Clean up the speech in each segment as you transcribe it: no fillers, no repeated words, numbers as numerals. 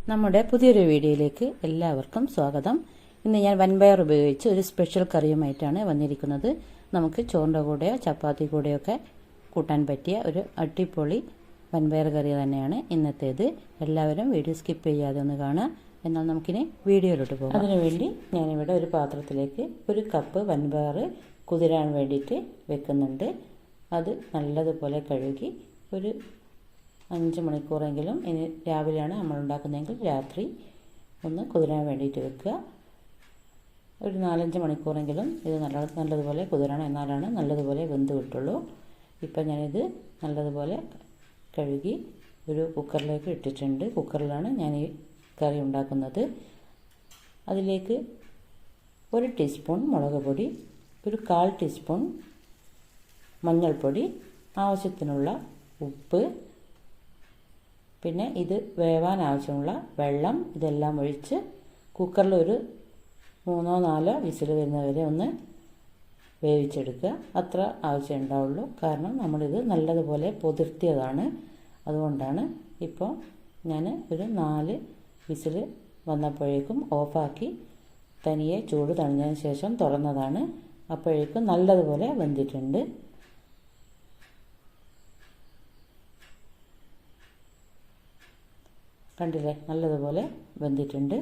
നമ്മുടെ പുതിയൊരു വീഡിയോയിലേക്ക് എല്ലാവർക്കും സ്വാഗതം. ഇന്ന് ഞാൻ വൻപയർ ഉപയോഗിച്ച് ഒരു സ്പെഷ്യൽ കറിയുമായിട്ടാണ് വന്നിരിക്കുന്നത്. നമുക്ക് ചോറിൻ്റെ കൂടെയോ ചപ്പാത്തി കൂടെയോ ഒക്കെ കൂട്ടാൻ പറ്റിയ ഒരു അടിപൊളി വൻപയർ കറി തന്നെയാണ് ഇന്നത്തേത്. എല്ലാവരും വീഡിയോ സ്കിപ്പ് ചെയ്യാതെ ഒന്ന് കാണുക. എന്നാൽ നമുക്കിനി വീഡിയോയിലോട്ട് പോകാം. അതിനുവേണ്ടി ഞാനിവിടെ ഒരു പാത്രത്തിലേക്ക് ഒരു കപ്പ് വൻപയർ കുതിരാൻ വേണ്ടിയിട്ട് വെക്കുന്നുണ്ട്. അത് നല്ലതുപോലെ കഴുകി ഒരു 5 മണിക്കൂറെങ്കിലും, ഇനി രാവിലെയാണ് നമ്മൾ ഉണ്ടാക്കുന്നതെങ്കിൽ രാത്രി ഒന്ന് കുതിരാൻ വേണ്ടിയിട്ട് വെക്കുക. ഒരു 4-5 മണിക്കൂറെങ്കിലും ഇത് നല്ലതുപോലെ കുതിരണം, എന്നാലാണ് നല്ലതുപോലെ വെന്ത് കിട്ടുള്ളൂ. ഇപ്പം ഞാനിത് നല്ലതുപോലെ കഴുകി ഒരു കുക്കറിലേക്ക് ഇട്ടിട്ടുണ്ട്. കുക്കറിലാണ് ഞാൻ ഈ കറി ഉണ്ടാക്കുന്നത്. അതിലേക്ക് 1 ടീസ്പൂൺ മുളക് പൊടി, ഒരു 1/4 ടീസ്പൂൺ മഞ്ഞൾപ്പൊടി, ആവശ്യത്തിനുള്ള ഉപ്പ്, പിന്നെ ഇത് വേവാൻ ആവശ്യമുള്ള വെള്ളം, ഇതെല്ലാം ഒഴിച്ച് കുക്കറിൽ ഒരു 3-4 വിസിൽ വരുന്നവരെ ഒന്ന് വേവിച്ചെടുക്കുക. അത്ര ആവശ്യം ഉണ്ടാവുള്ളൂ. കാരണം നമ്മളിത് നല്ലതുപോലെ പൊതിർത്തിയതാണ്, അതുകൊണ്ടാണ്. ഇപ്പോൾ ഞാൻ ഒരു 4 വിസിൽ വന്നപ്പോഴേക്കും ഓഫാക്കി തനിയെ ചൂട് തണിഞ്ഞതിന് ശേഷം തുറന്നതാണ്. അപ്പോഴേക്കും നല്ലതുപോലെ വെന്തിട്ടുണ്ട്. കണ്ടില്ലേ, നല്ലതുപോലെ വെന്തിട്ടുണ്ട്.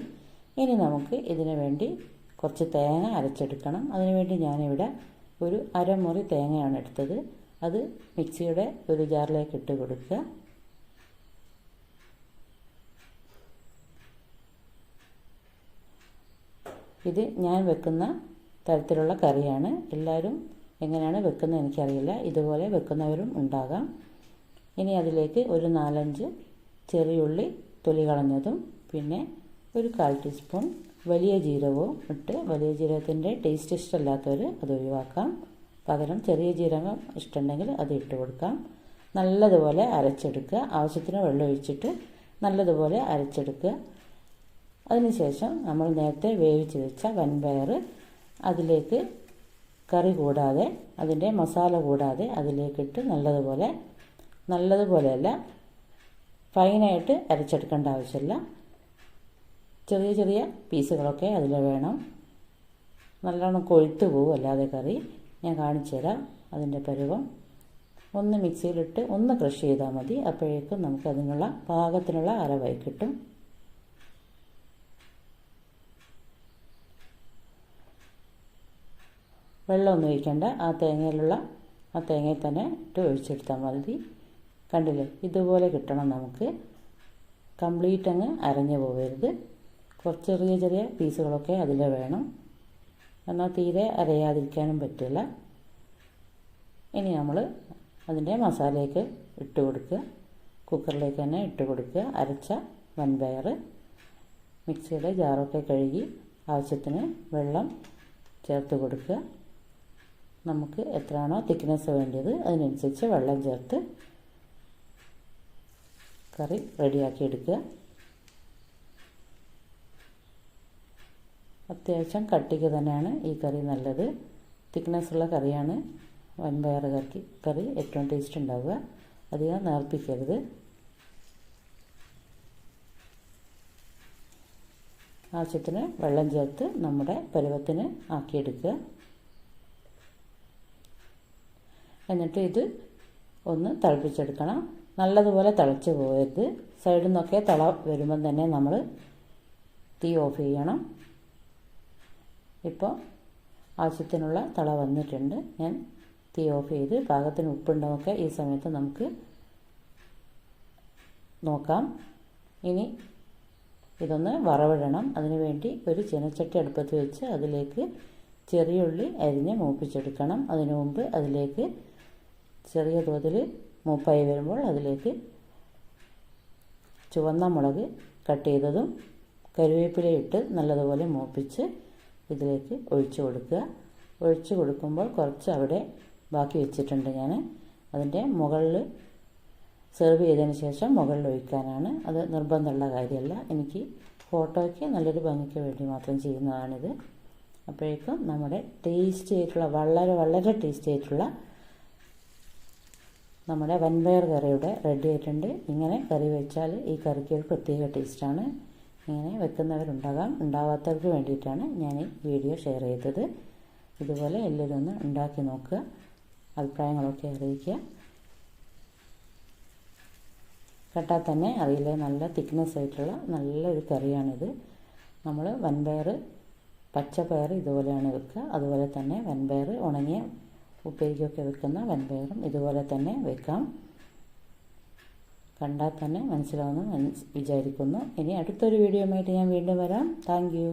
ഇനി നമുക്ക് ഇതിനു വേണ്ടി കുറച്ച് തേങ്ങ അരച്ചെടുക്കണം. അതിനുവേണ്ടി ഞാനിവിടെ ഒരു അരമുറി തേങ്ങയാണ് എടുത്തത്. അത് മിക്സിയുടെ ഒരു ജാറിലേക്ക് ഇട്ട് കൊടുക്കുക. ഇത് ഞാൻ വെക്കുന്ന തരത്തിലുള്ള കറിയാണ്. എല്ലാവരും എങ്ങനെയാണ് വെക്കുന്നത് എനിക്കറിയില്ല, ഇതുപോലെ വെക്കുന്നവരും ഉണ്ടാകാം. ഇനി അതിലേക്ക് ഒരു 4-5 ചെറിയുള്ളി തൊലി കളഞ്ഞതും, പിന്നെ ഒരു 1/4 ടീസ്പൂൺ വലിയ ജീരകവും ഇട്ട്, വലിയ ജീരകത്തിൻ്റെ ടേസ്റ്റ് ഇഷ്ടമില്ലാത്തവർ അത് ഒഴിവാക്കാം. പകരം ചെറിയ ജീരകം ഇഷ്ടമുണ്ടെങ്കിൽ അത് ഇട്ട് കൊടുക്കാം. നല്ലതുപോലെ അരച്ചെടുക്കുക. ആവശ്യത്തിന് വെള്ളം ഒഴിച്ചിട്ട് നല്ലതുപോലെ അരച്ചെടുക്കുക. അതിനുശേഷം നമ്മൾ നേരത്തെ വേവിച്ച് വെച്ച വൻപയർ അതിലേക്ക് കറി കൂടാതെ, അതിൻ്റെ മസാല കൂടാതെ അതിലേക്കിട്ട് നല്ലതുപോലെയല്ല, ഫൈനായിട്ട് അരച്ചെടുക്കേണ്ട ആവശ്യമില്ല. ചെറിയ ചെറിയ പീസുകളൊക്കെ അതിൽ വേണം. നല്ലോണം കൊഴുത്ത് പോവും അല്ലാതെ കറി. ഞാൻ കാണിച്ചു തരാം അതിൻ്റെ പരുവം. ഒന്ന് മിക്സിയിലിട്ട് ഒന്ന് ക്രഷ് ചെയ്താൽ മതി. അപ്പോഴേക്കും നമുക്ക് അതിനുള്ള പാകത്തിനുള്ള അരവായി കിട്ടും. വെള്ളമൊന്നും ഒഴിക്കേണ്ട. ആ തേങ്ങയിൽ തന്നെ ഇട്ട് ഒഴിച്ചെടുത്താൽ മതി. കണ്ടില്ലേ, ഇതുപോലെ കിട്ടണം നമുക്ക്. കംപ്ലീറ്റ് അങ്ങ് അരഞ്ഞു പോകരുത്. കുറച്ച് ചെറിയ ചെറിയ പീസുകളൊക്കെ അതിൽ വേണം. എന്നാൽ തീരെ അരയാതിരിക്കാനും പറ്റില്ല. ഇനി നമ്മൾ അതിൻ്റെ മസാലയൊക്കെ ഇട്ട് കൊടുക്കുക. കുക്കറിലേക്ക് തന്നെ ഇട്ട് കൊടുക്കുക. അരച്ച വൻപയർ മിക്സിയുടെ ജാറൊക്കെ കഴുകി ആവശ്യത്തിന് വെള്ളം ചേർത്ത് കൊടുക്കുക. നമുക്ക് എത്രയാണോ തിക്നെസ് വേണ്ടത് അതിനനുസരിച്ച് വെള്ളം ചേർത്ത് കറി റെഡിയാക്കി എടുക്കുക. അത്യാവശ്യം കട്ടിക്ക് തന്നെയാണ് ഈ കറി നല്ലത്. തിക്നെസ് ഉള്ള കറിയാണ് വൻപയർ കറി ഏറ്റവും ടേസ്റ്റ് ഉണ്ടാവുക. അധികം നേർപ്പിക്കരുത്. ആവശ്യത്തിന് വെള്ളം ചേർത്ത് നമ്മുടെ പരുവത്തിന് ആക്കിയെടുക്കുക. എന്നിട്ട് ഇത് ഒന്ന് തിളപ്പിച്ചെടുക്കണം. നല്ലതുപോലെ തിളച്ച് പോകരുത്. സൈഡിൽ നിന്നൊക്കെ തിള വരുമ്പം തന്നെ നമ്മൾ തീ ഓഫ് ചെയ്യണം. ഇപ്പോൾ ആവശ്യത്തിനുള്ള തിള വന്നിട്ടുണ്ട്. ഞാൻ തീ ഓഫ് ചെയ്ത് പാകത്തിന് ഉപ്പുണ്ടോന്നൊക്കെ ഈ സമയത്ത് നമുക്ക് നോക്കാം. ഇനി ഇതൊന്ന് വറവിടണം. അതിനുവേണ്ടി ഒരു ചീനച്ചട്ടി അടുപ്പത്ത് വെച്ച് അതിലേക്ക് ചെറിയ ഉള്ളി അരിഞ്ഞ് മൂപ്പിച്ചെടുക്കണം. അതിനു മുമ്പ് അതിലേക്ക് ചെറിയ തോതിൽ മൂപ്പായി വരുമ്പോൾ അതിലേക്ക് ചുവന്ന മുളക് കട്ട് ചെയ്തതും കറിവേപ്പിലയിട്ട് നല്ലതുപോലെ മൂപ്പിച്ച് ഇതിലേക്ക് ഒഴിച്ചു കൊടുക്കുക. ഒഴിച്ചു കൊടുക്കുമ്പോൾ കുറച്ച് അവിടെ ബാക്കി വെച്ചിട്ടുണ്ട് ഞാൻ. അതിൻ്റെ മുകളിൽ സെർവ് ചെയ്തതിന് ശേഷം മുകളിൽ ഒഴിക്കാനാണ്. അത് നിർബന്ധമുള്ള കാര്യമല്ല. എനിക്ക് ഫോട്ടോയ്ക്ക് നല്ലൊരു ഭംഗിക്ക് വേണ്ടി മാത്രം ചെയ്യുന്നതാണിത്. അപ്പോഴേക്കും നമ്മുടെ ടേസ്റ്റി ആയിട്ടുള്ള വളരെ ടേസ്റ്റി ആയിട്ടുള്ള നമ്മുടെ വൻപയർ കറിയുടെ റെഡി ആയിട്ടുണ്ട്. ഇങ്ങനെ കറി വെച്ചാൽ ഈ കറിക്ക് ഒരു പ്രത്യേക ടേസ്റ്റാണ്. ഇങ്ങനെ വെക്കുന്നവരുണ്ടാകാം. ഉണ്ടാവാത്തവർക്ക് വേണ്ടിയിട്ടാണ് ഞാൻ ഈ വീഡിയോ ഷെയർ ചെയ്തത്. ഇതുപോലെ എല്ലാവരും ഒന്ന് ഉണ്ടാക്കി നോക്കുക, അഭിപ്രായങ്ങളൊക്കെ അറിയിക്കുക. കേട്ടാൽ തന്നെ അറിയില്ല, നല്ല തിക്നെസ് ആയിട്ടുള്ള നല്ലൊരു കറിയാണിത്. നമ്മൾ വൻപയർ, പച്ചപ്പയർ ഇതുപോലെയാണ് വെക്കുക. അതുപോലെ തന്നെ വൻപയർ ഉണങ്ങിയ ഉപ്പേരിക്കൊക്കെ വെക്കുന്ന വൻപയറും ഇതുപോലെ തന്നെ വെക്കാം. കണ്ടാൽ തന്നെ മനസ്സിലാവുമെന്ന് വിചാരിക്കുന്നു. ഇനി അടുത്തൊരു വീഡിയോയുമായിട്ട് ഞാൻ വീണ്ടും വരാം. Thank you.